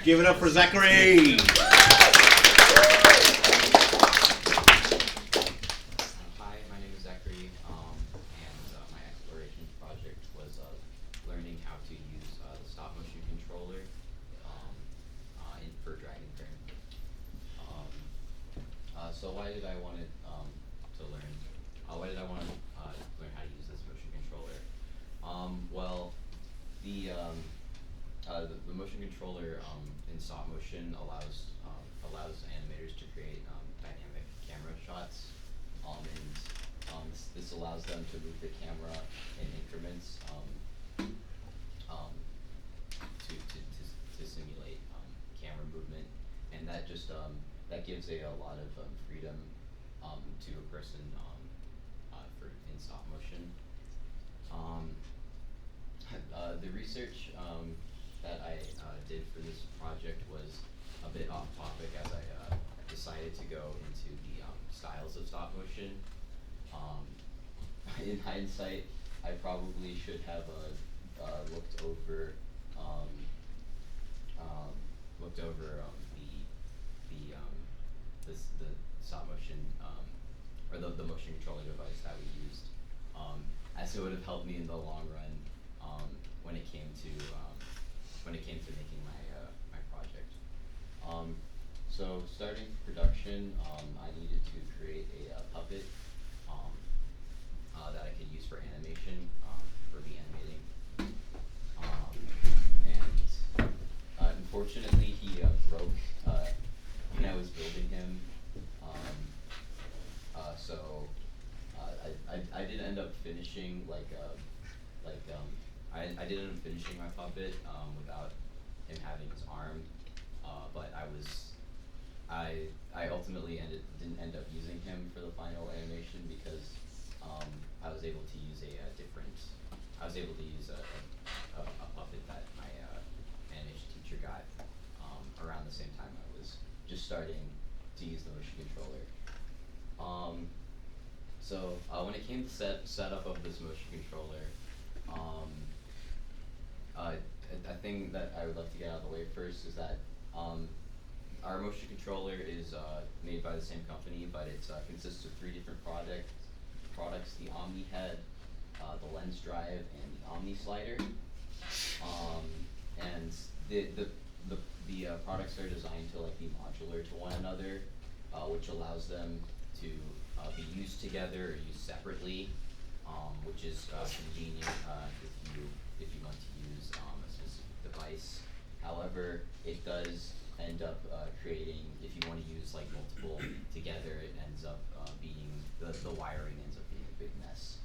Give it up for Zachary. Hi, my name is Zachary, and my exploration project was learning how to use the stop motion controller for Dragon Frame. So why did I want to learn? Why did I want to learn how to use this motion controller? Well, the motion controller in stop motion allows animators to create dynamic camera shots, this allows them to move the camera in increments to simulate camera movement, and that just that gives a lot of freedom to a person for in stop motion. The research that I did for this project was a bit off topic, as I decided to go into the styles of stop motion. In hindsight, I probably should have looked over the stop motion or the motion controller device that we used, as it would have helped me in the long run when it came to making my project. So starting production, I needed to create a puppet that I could use for animation, for the animating. And unfortunately, he broke when I was building him. So I did end up finishing I did end up finishing my puppet without him having his arm, but I ultimately didn't end up using him for the final animation because I was able to use a puppet that my animation teacher got around the same time I was just starting to use the motion controller. So when it came to setup of this motion controller, a thing that I would like to get out of the way first is that our motion controller is made by the same company, but it consists of 3 different products: the Omni Head, the Lens Drive, and the Omni Slider. And the products are designed to be modular to one another, which allows them to be used together or used separately, which is convenient if you want to use a specific device. However, it does end up creating, if you want to use multiple together, it ends up being, the wiring ends up being a big mess.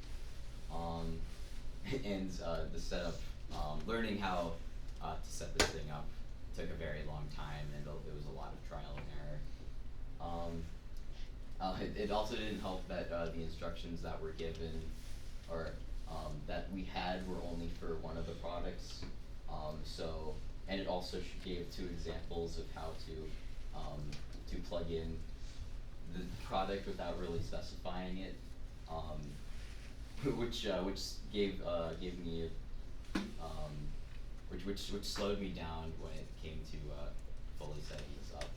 And the setup, learning how to set this thing up took a very long time, and it was a lot of trial and error. It also didn't help that the instructions that were given, or that we had, were only for one of the products. And it also gave 2 examples of how to plug in the product without really specifying it, which gave me which slowed me down when it came to fully setting this up.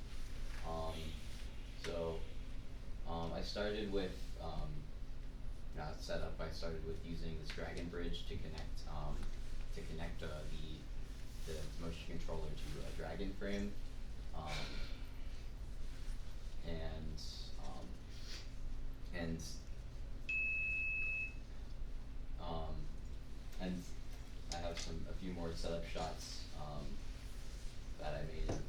I started with setup. I started with using this Dragon Bridge to connect the motion controller to a Dragon Frame, and I have a few more setup shots that I made.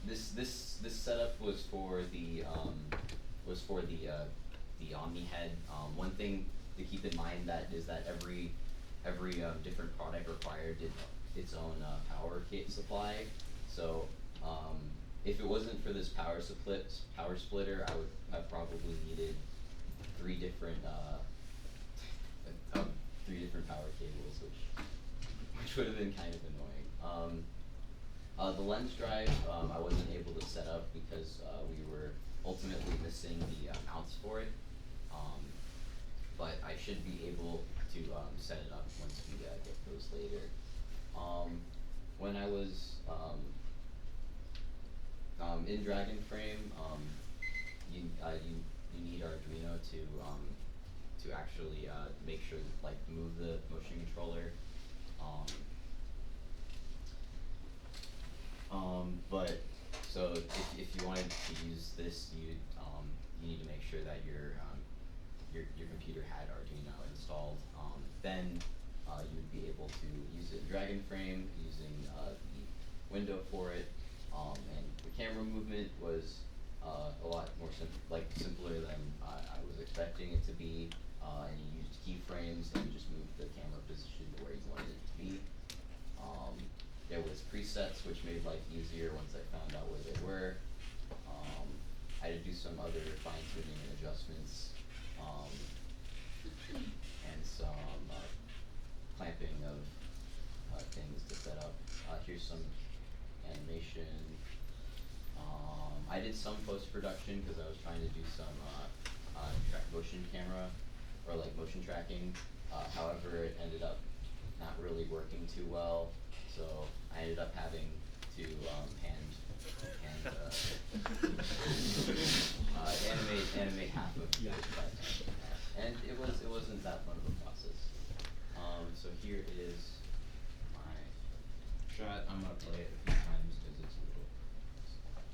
This setup was for the Omni Head. One thing to keep in mind is that every different product required its own power supply. So if it wasn't for this power splitter, I would have probably needed 3 different power cables, which would have been kind of annoying. The lens drive I wasn't able to set up because we were ultimately missing the mounts for it, but I should be able to set it up once we get those later. when I was in Dragon Frame, you need Arduino to actually make sure that, like, move the motion controller. But so if you wanted to use this, you need to make sure that your computer had Arduino installed. Then you would be able to use it in Dragon Frame using the window for it. And the camera movement was a lot more simpler than I was expecting it to be. And you used keyframes and just moved the camera position to where you wanted it to be. There was presets, which made life easier once I found out where they were. I had to do some other fine tuning and adjustments, and some clamping of things to set up. Here's some animation. I did some post-production because I was trying to do some motion camera, or like motion tracking. However, it ended up not really working too well, so I ended up having to animate half of it, and it wasn't that fun of a process. So here is my shot. I'm gonna play it a few times because it's a little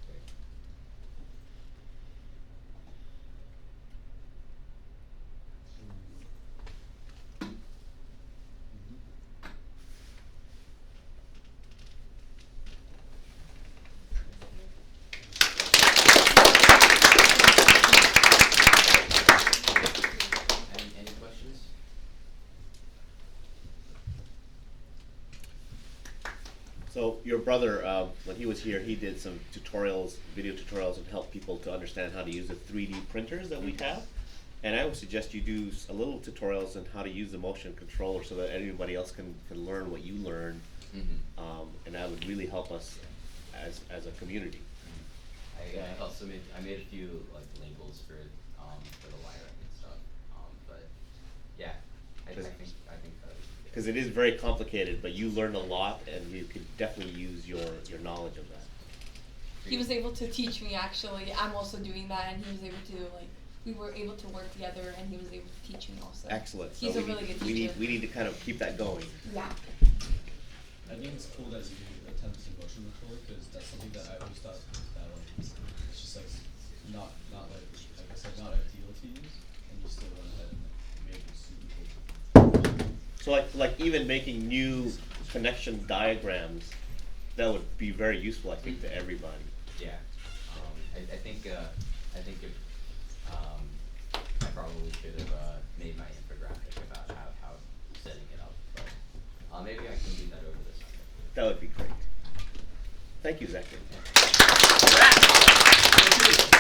quick. Any questions? So your brother, when he was here, he did some tutorials, video tutorials, and helped people to understand how to use the 3D printers that we have. And I would suggest you do a little tutorials on how to use the motion controller so that anybody else can learn what you learned. And that would really help us as a community. I also made a few like labels for the wiring and stuff. But yeah, I think Because it is very complicated, but you learned a lot, and you could definitely use your knowledge of that. He was able to teach me, actually. I'm also doing that, and he was able to, like, we were able to work together, and he was able to teach me also. Excellent. He's So a really good teacher. we need to kind of keep that going. Yeah. I think it's cool that you attempted to motion control, because that's something that I always thought that it's just like not like I said, not ideal to use, and you still went ahead and made it super cool. So like even making new connection diagrams, that would be very useful, I think, to everybody. Yeah, I think if, I probably should have made my infographic about how setting it up, but maybe I can do that over the summer. That would be great. Thank you, Zachary. Yeah.